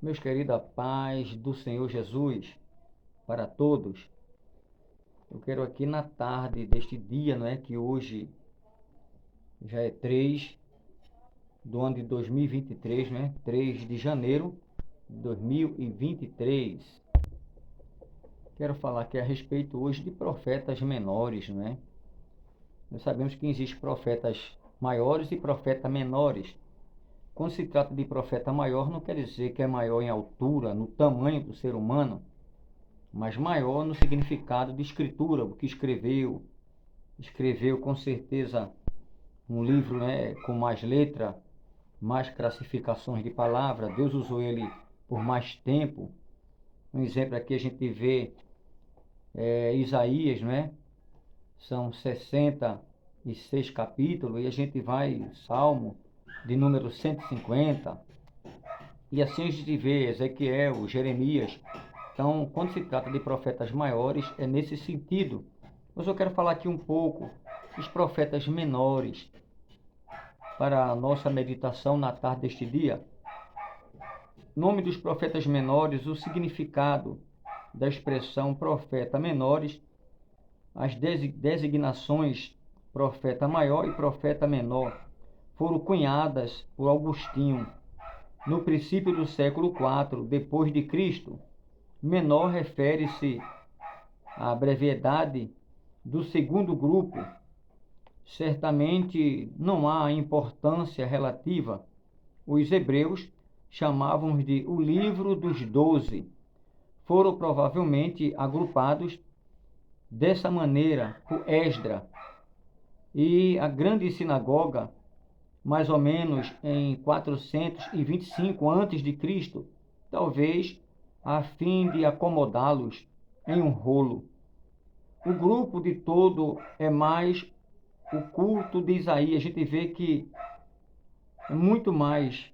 Meus queridos, a paz do Senhor Jesus para todos. Eu quero aqui na tarde deste dia, não é, que hoje já é 3 do ano de 2023, não é? 3 de janeiro de 2023. Quero falar aqui a respeito hoje de profetas menores, não é? Nós sabemos que existem profetas maiores e profetas menores. Quando se trata de profeta maior, não quer dizer que é maior em altura, no tamanho do ser humano, mas maior no significado de escritura, o que escreveu com certeza um livro, né, com mais letra, mais classificações de palavra. Deus usou ele por mais tempo. Um exemplo aqui a gente vê Isaías, né? São 66 capítulos, e a gente vai Salmo de número 150, e assim a gente vê Ezequiel, Jeremias. Então, quando se trata de profetas maiores, é nesse sentido. Mas eu quero falar aqui um pouco dos profetas menores para a nossa meditação na tarde deste dia. Nome dos profetas menores, o significado da expressão profeta menores, as designações profeta maior e profeta menor foram cunhadas por Agostinho no princípio do século IV depois de Cristo. Menor refere-se à brevidade do segundo grupo. Certamente não há importância relativa. Os hebreus chamavam de o livro dos 12. Foram provavelmente agrupados dessa maneira por Esdra e a grande sinagoga, mais ou menos em 425 a.C., talvez a fim de acomodá-los em um rolo. O grupo de todo é mais o culto de Isaías. A gente vê que é muito mais,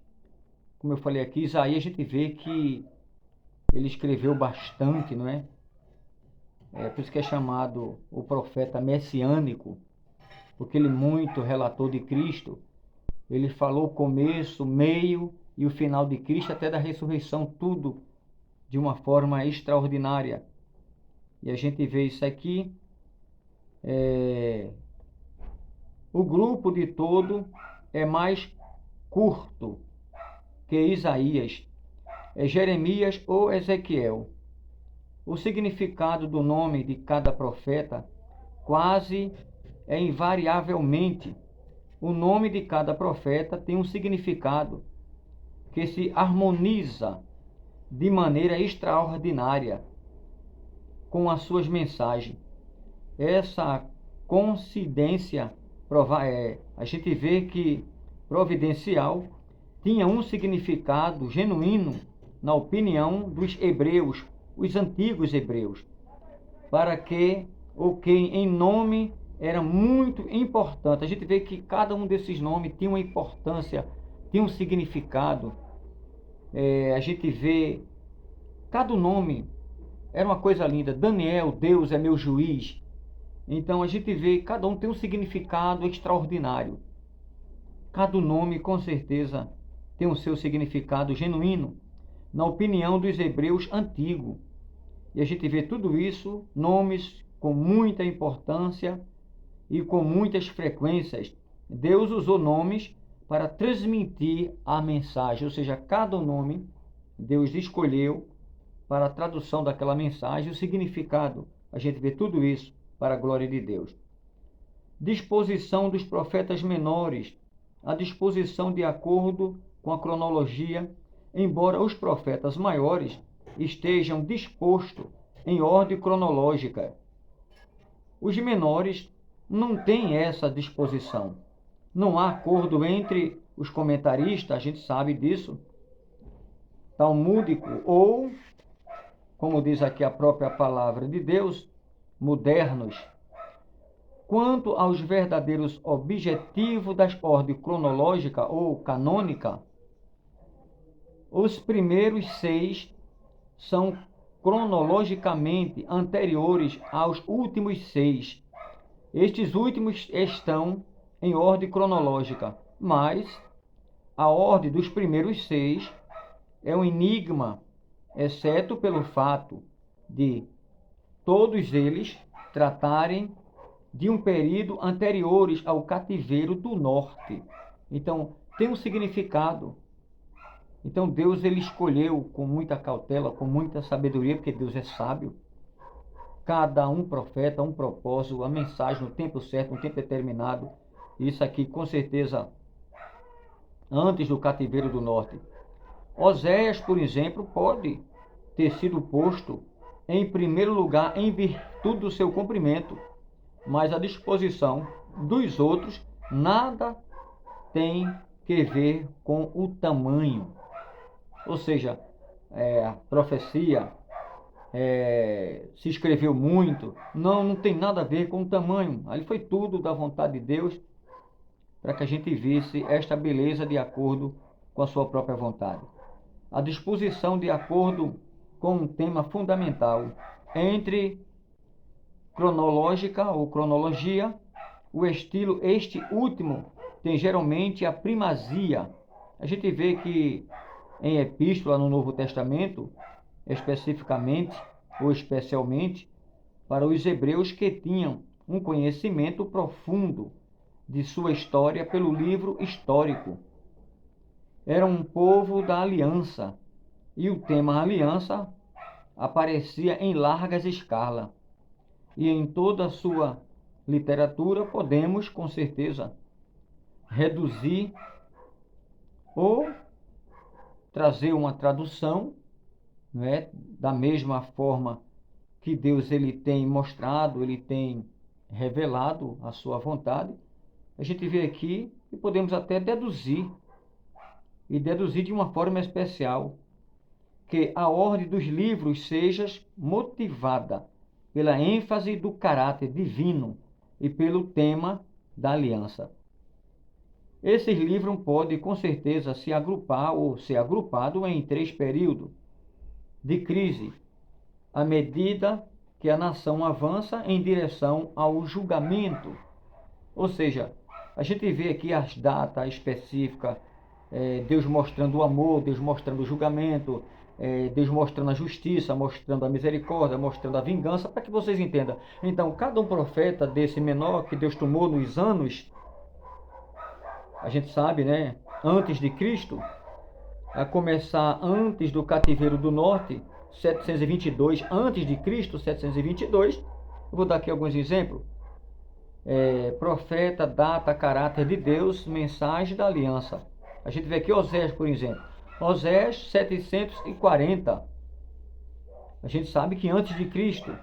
como eu falei aqui, Isaías, a gente vê que ele escreveu bastante, não é? Por isso que é chamado o profeta messiânico, porque ele muito relatou de Cristo. Ele falou o começo, meio e o final de Cristo, até da ressurreição, tudo de uma forma extraordinária. E a gente vê isso aqui. O grupo de todo é mais curto que Isaías, é Jeremias ou Ezequiel. O significado do nome de cada profeta quase é invariavelmente. O nome de cada profeta tem um significado que se harmoniza de maneira extraordinária com as suas mensagens. Essa coincidência a gente vê que providencial tinha um significado genuíno na opinião dos hebreus, os antigos hebreus, para que o que em nome era muito importante. A gente vê que cada um desses nomes tinha uma importância, tinha um significado. A gente vê cada nome era uma coisa linda. Daniel, Deus é meu juiz. Então a gente vê que cada um tem um significado extraordinário. Cada nome com certeza tem o seu significado genuíno na opinião dos hebreus antigos. E a gente vê tudo isso, nomes com muita importância e com muitas frequências. Deus usou nomes para transmitir a mensagem, ou seja, cada nome Deus escolheu para a tradução daquela mensagem, o significado. A gente vê tudo isso para a glória de Deus. Disposição dos profetas menores, a disposição de acordo com a cronologia, embora os profetas maiores estejam dispostos em ordem cronológica. Os menores não têm essa disposição. Não há acordo entre os comentaristas, a gente sabe disso, talmúdico, ou, como diz aqui a própria palavra de Deus, modernos. Quanto aos verdadeiros objetivos das ordens cronológica ou canônica, os primeiros 6 são cronologicamente anteriores aos últimos 6. Estes últimos estão em ordem cronológica, mas a ordem dos primeiros 6 é um enigma, exceto pelo fato de todos eles tratarem de um período anteriores ao cativeiro do norte. Então, tem um significado. Então, Deus ele escolheu com muita cautela, com muita sabedoria, porque Deus é sábio. Cada um profeta, um propósito, a mensagem no tempo certo, no tempo determinado. Isso aqui, com certeza, antes do cativeiro do norte. Oséias, por exemplo, pode ter sido posto em primeiro lugar em virtude do seu cumprimento, mas a disposição dos outros nada tem que ver com o tamanho. Ou seja, a profecia se escreveu muito, não tem nada a ver com o tamanho. Ali foi tudo da vontade de Deus para que a gente visse esta beleza de acordo com a sua própria vontade. A disposição de acordo com um tema fundamental entre cronológica ou cronologia, o estilo, este último, tem geralmente a primazia. A gente vê que em epístola no Novo Testamento, especificamente ou especialmente para os hebreus que tinham um conhecimento profundo de sua história pelo livro histórico. Era um povo da aliança, e o tema aliança aparecia em largas escalas. E em toda a sua literatura podemos, com certeza, reduzir ou trazer uma tradução, não é? Da mesma forma que Deus ele tem mostrado, ele tem revelado a sua vontade. A gente vê aqui e podemos até deduzir, e deduzir de uma forma especial, que a ordem dos livros seja motivada pela ênfase do caráter divino e pelo tema da aliança. Esses livros podem, com certeza, se agrupar ou ser agrupado em 3 períodos de crise, à medida que a nação avança em direção ao julgamento. Ou seja, a gente vê aqui as datas específicas, Deus mostrando o amor, Deus mostrando o julgamento, Deus mostrando a justiça, mostrando a misericórdia, mostrando a vingança, para que vocês entendam. Então, cada um profeta desse menor que Deus tomou nos anos, a gente sabe, né, antes de Cristo, a começar antes do cativeiro do norte, 722 antes de Cristo, 722. Eu vou dar aqui alguns exemplos. Profeta, data, caráter de Deus, mensagem da aliança. A gente vê aqui Oséias, por exemplo. Oséias 740. A gente sabe que antes de Cristo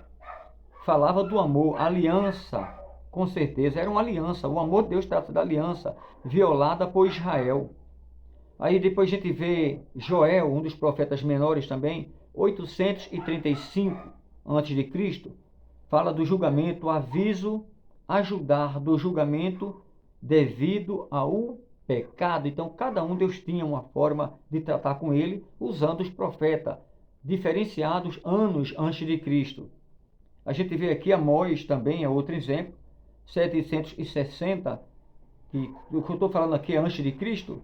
falava do amor, aliança. Com certeza era uma aliança. O amor de Deus trata da aliança violada por Israel. Aí depois a gente vê Joel, um dos profetas menores também, 835 antes de Cristo, fala do julgamento, aviso, ajudar do julgamento devido ao pecado. Então, cada um Deus tinha uma forma de tratar com ele, usando os profetas, diferenciados anos antes de Cristo. A gente vê aqui Amós também, é outro exemplo, 760, que o que eu estou falando aqui é antes de Cristo,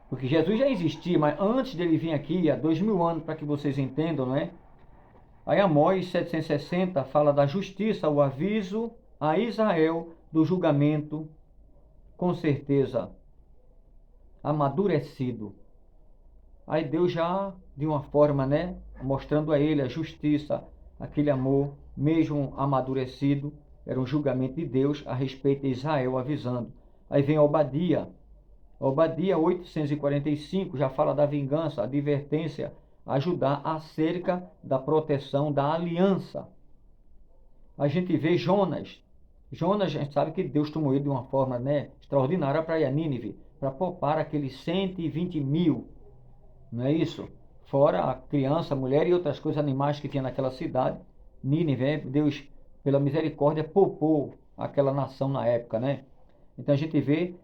porque Jesus já existia, mas antes dele vir aqui, há 2000 anos, para que vocês entendam, não é? Aí Amós 760 fala da justiça, o aviso a Israel do julgamento, com certeza, amadurecido. Aí Deus já, de uma forma, né, mostrando a ele a justiça, aquele amor, mesmo amadurecido, era um julgamento de Deus a respeito de Israel, avisando. Aí vem Obadia 845, já fala da vingança, advertência, ajudar acerca da proteção da aliança. A gente vê Jonas, a gente sabe que Deus tomou ele de uma forma, né, extraordinária para ir a Nínive, para poupar aqueles 120 mil, não é isso? Fora a criança, a mulher e outras coisas, animais que tinha naquela cidade. Nínive, Deus, pela misericórdia, poupou aquela nação na época, né? Então a gente vê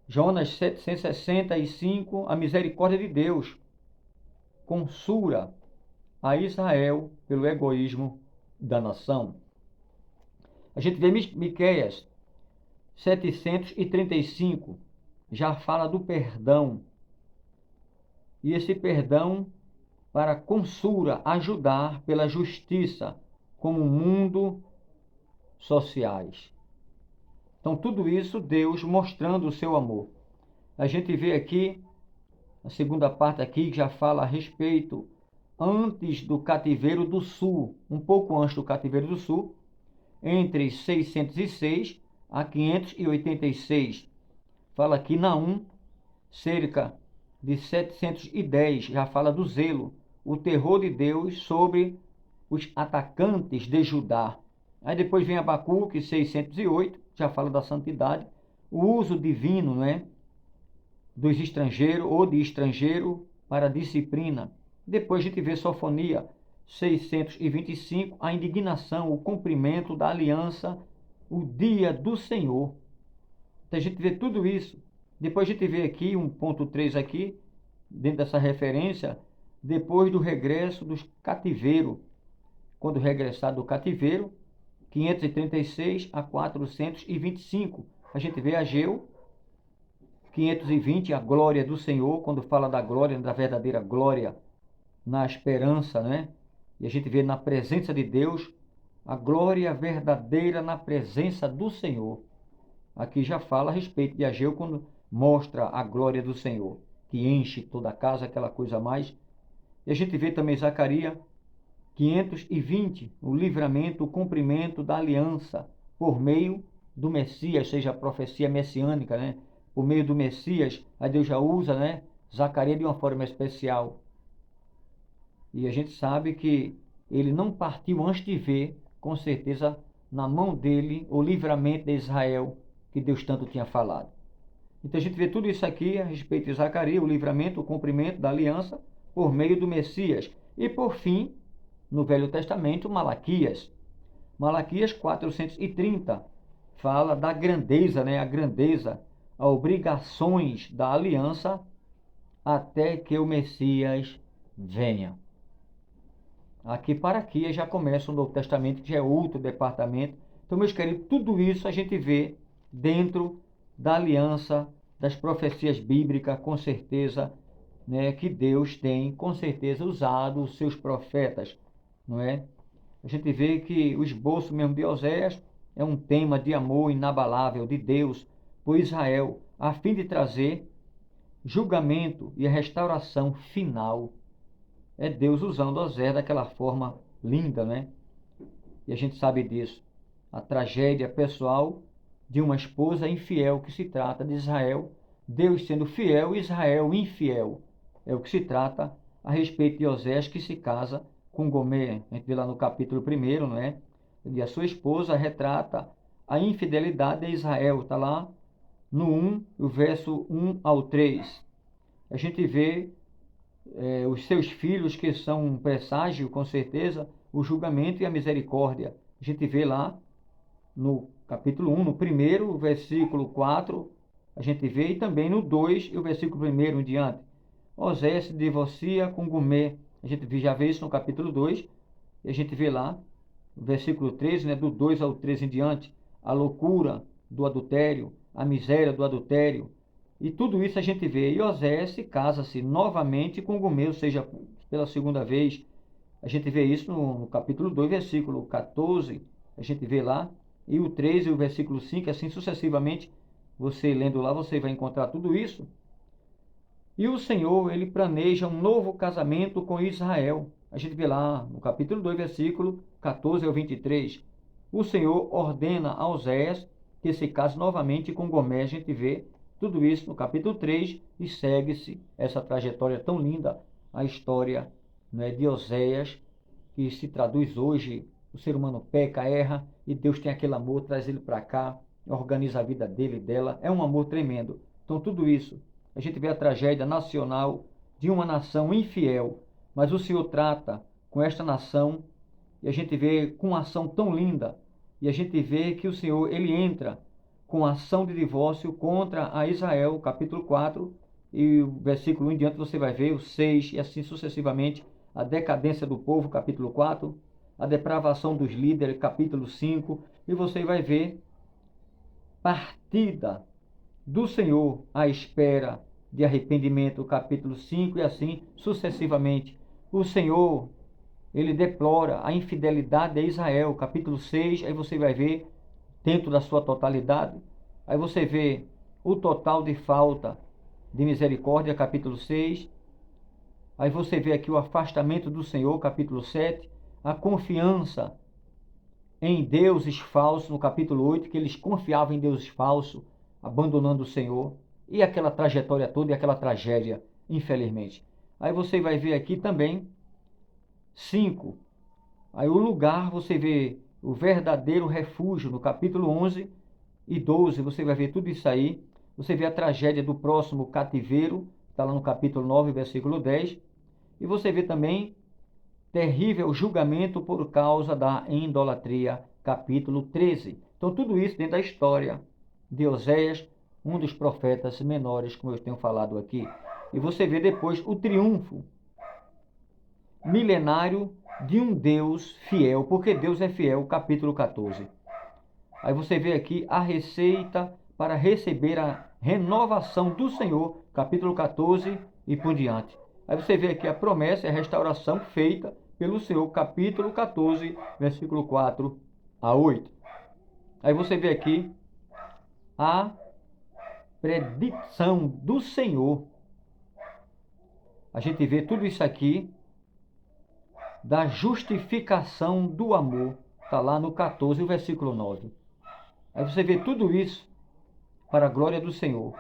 Jonas 765, a misericórdia de Deus consura a Israel pelo egoísmo da nação. A gente vê Miqueias 735, já fala do perdão. e esse perdão para consura ajudar pela justiça como mundo sociais. Então, tudo isso Deus mostrando o seu amor. A gente vê aqui, a segunda parte aqui, que já fala a respeito antes do cativeiro do sul, um pouco antes do cativeiro do sul, entre 606 a 586. Fala aqui Naum, cerca de 710, já fala do zelo, o terror de Deus sobre os atacantes de Judá. Aí depois vem Abacuque, 608, já fala da santidade, o uso divino, né, dos estrangeiros ou de estrangeiro para disciplina. Depois a gente vê Sofonia, 625, a indignação, o cumprimento da aliança, o dia do Senhor. Então a gente vê tudo isso. Depois a gente vê aqui, 1.3 aqui, dentro dessa referência, depois do regresso dos cativeiros. Quando regressar do cativeiro, 536 a 425. A gente vê Ageu, 520, a glória do Senhor, quando fala da glória, da verdadeira glória, na esperança, né? E a gente vê na presença de Deus, a glória verdadeira na presença do Senhor. Aqui já fala a respeito de Ageu, quando mostra a glória do Senhor, que enche toda a casa, aquela coisa a mais. E a gente vê também Zacarias, 520, o livramento, o cumprimento da aliança por meio do Messias, seja a profecia messiânica, né? Por meio do Messias, aí Deus já usa, né, Zacarias de uma forma especial. E a gente sabe que ele não partiu antes de ver, com certeza, na mão dele, o livramento de Israel, que Deus tanto tinha falado. Então a gente vê tudo isso aqui a respeito de Zacarias, o livramento, o cumprimento da aliança por meio do Messias. E por fim, no Velho Testamento, Malaquias. Malaquias 430 fala da grandeza, né? A grandeza, as obrigações da aliança até que o Messias venha. Aqui para aqui já começa o Novo Testamento, que já é outro departamento. Então, meus queridos, tudo isso a gente vê dentro da aliança, das profecias bíblicas, com certeza, né, que Deus tem, com certeza, usado os seus profetas, não é? A gente vê que o esboço mesmo de Oséias é um tema de amor inabalável de Deus por Israel, a fim de trazer julgamento e a restauração final. É Deus usando Oséias daquela forma linda, né? E a gente sabe disso. A tragédia pessoal de uma esposa infiel, que se trata de Israel, Deus sendo fiel e Israel infiel. É o que se trata a respeito de Oséias, que se casa com Gomer. A gente vê lá no capítulo 1, não é? E a sua esposa retrata a infidelidade de Israel. Está lá no 1, o verso 1 ao 3. A gente vê os seus filhos, que são um presságio, com certeza, o julgamento e a misericórdia. A gente vê lá no capítulo 1, no primeiro, versículo 4, a gente vê, e também no 2, e o versículo 1 em diante. Oséias se divorcia com Gomer. A gente já vê isso no capítulo 2, e a gente vê lá, no versículo 13, né, do 2 ao 13 em diante, a loucura do adultério, a miséria do adultério, e tudo isso a gente vê. E Oséias casa-se novamente com Gomer, ou seja, pela segunda vez. A gente vê isso no capítulo 2, versículo 14, a gente vê lá, e o 13, o versículo 5, assim sucessivamente, você lendo lá, você vai encontrar tudo isso. E o Senhor, ele planeja um novo casamento com Israel. A gente vê lá no capítulo 2, versículo 14 ao 23. O Senhor ordena a Oséias que se case novamente com Gomer. A gente vê tudo isso no capítulo 3 e segue-se essa trajetória tão linda, a história, né, de Oséias, que se traduz hoje, o ser humano peca, erra, e Deus tem aquele amor, traz ele para cá, organiza a vida dele e dela. É um amor tremendo. Então tudo isso, a gente vê a tragédia nacional de uma nação infiel, mas o Senhor trata com esta nação, e a gente vê com uma ação tão linda, e a gente vê que o Senhor, ele entra com a ação de divórcio contra a Israel, capítulo 4, e o versículo 1 em diante você vai ver, o 6, e assim sucessivamente, a decadência do povo, capítulo 4, a depravação dos líderes, capítulo 5, e você vai ver partida do Senhor à espera de arrependimento, capítulo 5, e assim sucessivamente. O Senhor, ele deplora a infidelidade de Israel, capítulo 6, aí você vai ver dentro da sua totalidade. Aí você vê o total de falta de misericórdia, capítulo 6. Aí você vê aqui o afastamento do Senhor, capítulo 7. A confiança em deuses falsos, no capítulo 8, que eles confiavam em deuses falsos, abandonando o Senhor. E aquela trajetória toda e aquela tragédia, infelizmente. Aí você vai ver aqui também 5. Aí o lugar, você vê o verdadeiro refúgio, no capítulo 11 e 12, você vai ver tudo isso aí. Você vê a tragédia do próximo cativeiro, está lá no capítulo 9, versículo 10. E você vê também terrível julgamento por causa da idolatria, capítulo 13. Então tudo isso dentro da história de Oséias, um dos profetas menores, como eu tenho falado aqui. E você vê depois o triunfo milenário de um Deus fiel, porque Deus é fiel, capítulo 14. Aí você vê aqui a receita para receber a renovação do Senhor, capítulo 14 e por diante. Aí você vê aqui a promessa e a restauração feita pelo Senhor, capítulo 14, versículo 4 a 8. Aí você vê aqui a predição do Senhor. A gente vê tudo isso aqui da justificação do amor. Está lá no 14, o versículo 9. Aí você vê tudo isso para a glória do Senhor.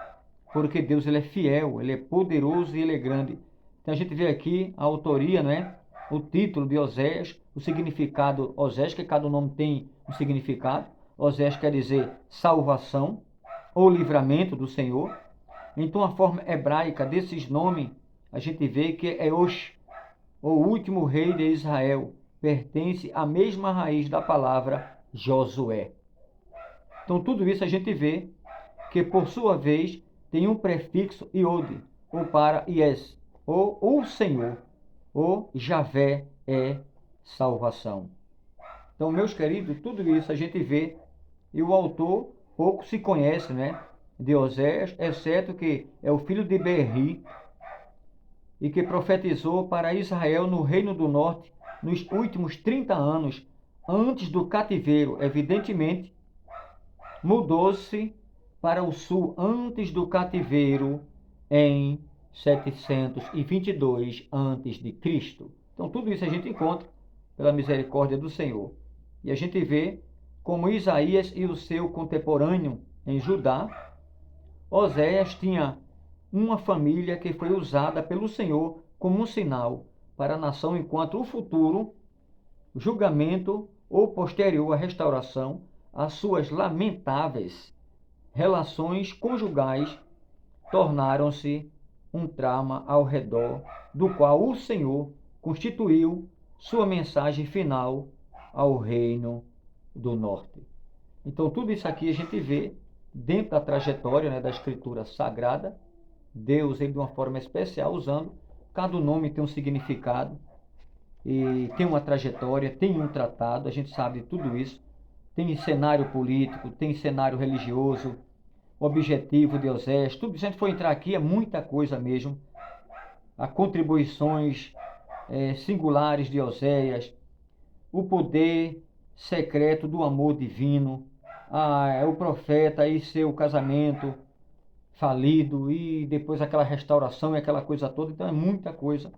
Porque Deus, ele é fiel, ele é poderoso e ele é grande. Então a gente vê aqui a autoria, né? O título de Oséias, o significado Oséias, que cada nome tem um significado. Oséias quer dizer salvação ou livramento do Senhor. Então a forma hebraica desses nomes, a gente vê que é Osh, o último rei de Israel, pertence à mesma raiz da palavra Josué. Então tudo isso a gente vê que por sua vez tem um prefixo iode, ou para Ies, ou o Senhor, ou Javé é salvação. Então, meus queridos, tudo isso a gente vê, e o autor pouco se conhece, né, de Oséias, exceto que é o filho de Berri, e que profetizou para Israel no Reino do Norte nos últimos 30 anos, antes do cativeiro. Evidentemente, mudou-se para o sul antes do cativeiro em 722 a.C. Então tudo isso a gente encontra pela misericórdia do Senhor. E a gente vê como Isaías e o seu contemporâneo em Judá, Oséias tinha uma família que foi usada pelo Senhor como um sinal para a nação, enquanto o futuro julgamento ou posterior à restauração, as suas lamentáveis relações conjugais tornaram-se um trama ao redor do qual o Senhor constituiu sua mensagem final ao reino do norte. Então tudo isso aqui a gente vê dentro da trajetória, né, da escritura sagrada. Deus, ele de uma forma especial, usando, cada nome tem um significado, e tem uma trajetória, tem um tratado, a gente sabe de tudo isso. Tem cenário político, tem cenário religioso, objetivo de Oséias, tudo isso. Se a gente for entrar aqui, é muita coisa mesmo. Há contribuições singulares de Oséias, o poder secreto do amor divino, o profeta e seu casamento falido, e depois aquela restauração e aquela coisa toda. Então é muita coisa.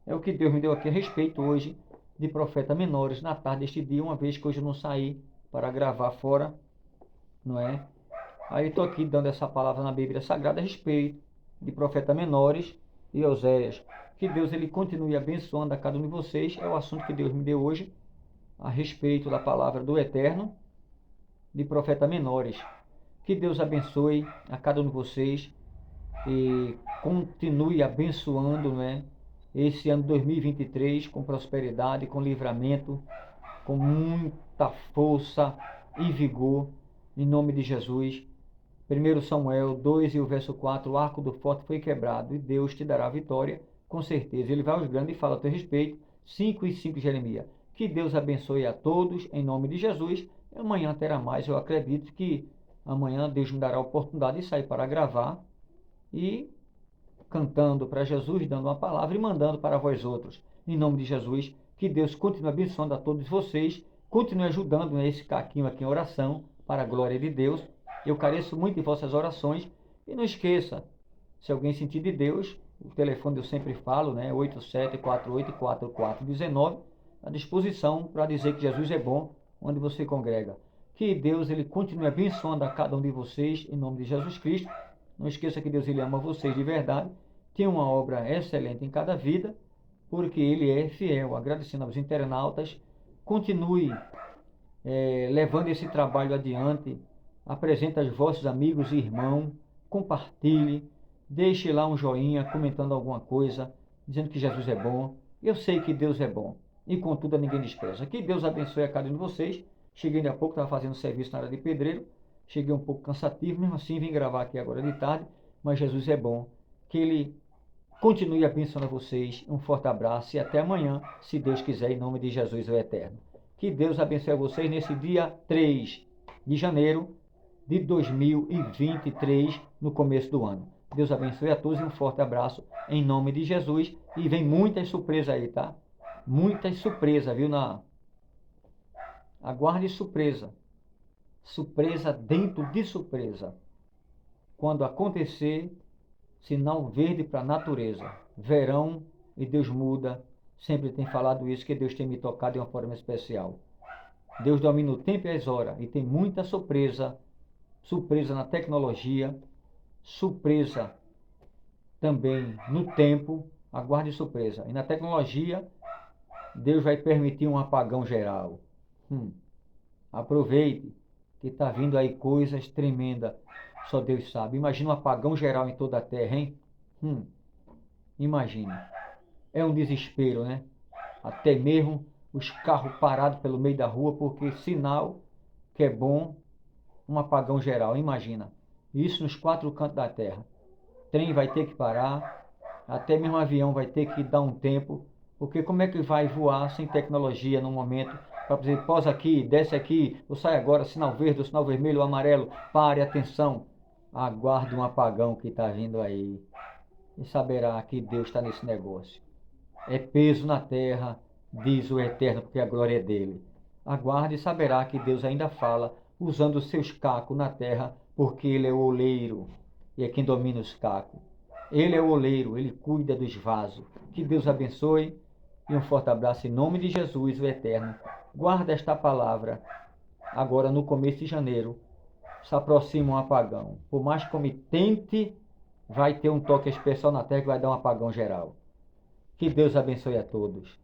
É o que Deus me deu aqui a respeito hoje de profetas menores na tarde deste dia, uma vez que hoje eu não saí para gravar fora, não é? Aí estou aqui dando essa palavra na Bíblia Sagrada a respeito de profetas menores e Oséias. Que Deus, ele continue abençoando a cada um de vocês. É o assunto que Deus me deu hoje a respeito da palavra do Eterno de profetas menores. Que Deus abençoe a cada um de vocês e continue abençoando, não é, esse ano 2023 com prosperidade, com livramento, com muita força e vigor, em nome de Jesus. 1 Samuel 2 e o verso 4, o arco do forte foi quebrado e Deus te dará vitória, com certeza. Ele vai aos grandes e fala a teu respeito. 5 e 5 Jeremias. Que Deus abençoe a todos, em nome de Jesus. Amanhã terá mais, eu acredito que amanhã Deus me dará a oportunidade de sair para gravar. E cantando para Jesus, dando uma palavra e mandando para vós outros. Em nome de Jesus, que Deus continue abençoando a todos vocês, continue ajudando esse caquinho aqui em oração, para a glória de Deus. Eu careço muito de vossas orações. E não esqueça, se alguém sentir de Deus, o telefone eu sempre falo, né? 87484419, à disposição para dizer que Jesus é bom, onde você congrega. Que Deus ele continue abençoando a cada um de vocês, em nome de Jesus Cristo. Não esqueça que Deus ele ama vocês de verdade. Tem uma obra excelente em cada vida, porque ele é fiel. Agradecendo aos internautas, continue levando esse trabalho adiante. Apresente aos vossos amigos e irmãos, compartilhe, deixe lá um joinha, comentando alguma coisa, dizendo que Jesus é bom. Eu sei que Deus é bom, e contudo a ninguém despreza. Que Deus abençoe a cada um de vocês. Cheguei ainda há pouco, estava fazendo serviço na área de pedreiro, cheguei um pouco cansativo, mesmo assim vim gravar aqui agora de tarde, mas Jesus é bom. Que Ele continue abençoando a vocês. Um forte abraço e até amanhã, se Deus quiser, em nome de Jesus o Eterno. Que Deus abençoe a vocês nesse dia 3 de janeiro de 2023, no começo do ano. Deus abençoe a todos e um forte abraço em nome de Jesus. E vem muitas surpresas aí, tá? Muitas surpresas, viu? Aguarde surpresa. Surpresa dentro de surpresa. Quando acontecer, sinal verde para a natureza. Verão e Deus muda. Sempre tem falado isso, que Deus tem me tocado de uma forma especial. Deus domina o tempo e as horas. E tem muita surpresa. Surpresa na tecnologia. Surpresa também no tempo. Aguarde surpresa. E na tecnologia, Deus vai permitir um apagão geral. Aproveite, que está vindo aí coisas tremendas. Só Deus sabe. Imagina um apagão geral em toda a terra, hein? Imagine. É um desespero, né? Até mesmo os carros parados pelo meio da rua, porque sinal que é bom um apagão geral. Imagina. Isso nos 4 cantos da terra. Trem vai ter que parar, até mesmo avião vai ter que dar um tempo, porque como é que vai voar sem tecnologia no momento, para dizer, pousa aqui, desce aqui, ou sai agora, sinal verde, ou sinal vermelho, ou amarelo, pare, atenção, aguarde um apagão que está vindo aí, e saberá que Deus está nesse negócio. É peso na terra, diz o Eterno, porque a glória é dele. Aguarde e saberá que Deus ainda fala, usando os seus cacos na terra, porque ele é o oleiro, e é quem domina os cacos. Ele é o oleiro, ele cuida dos vasos. Que Deus abençoe e um forte abraço em nome de Jesus, o Eterno. Guarda esta palavra. Agora, no começo de janeiro, se aproxima um apagão. Por mais que me tente, vai ter um toque especial na terra que vai dar um apagão geral. Que Deus abençoe a todos.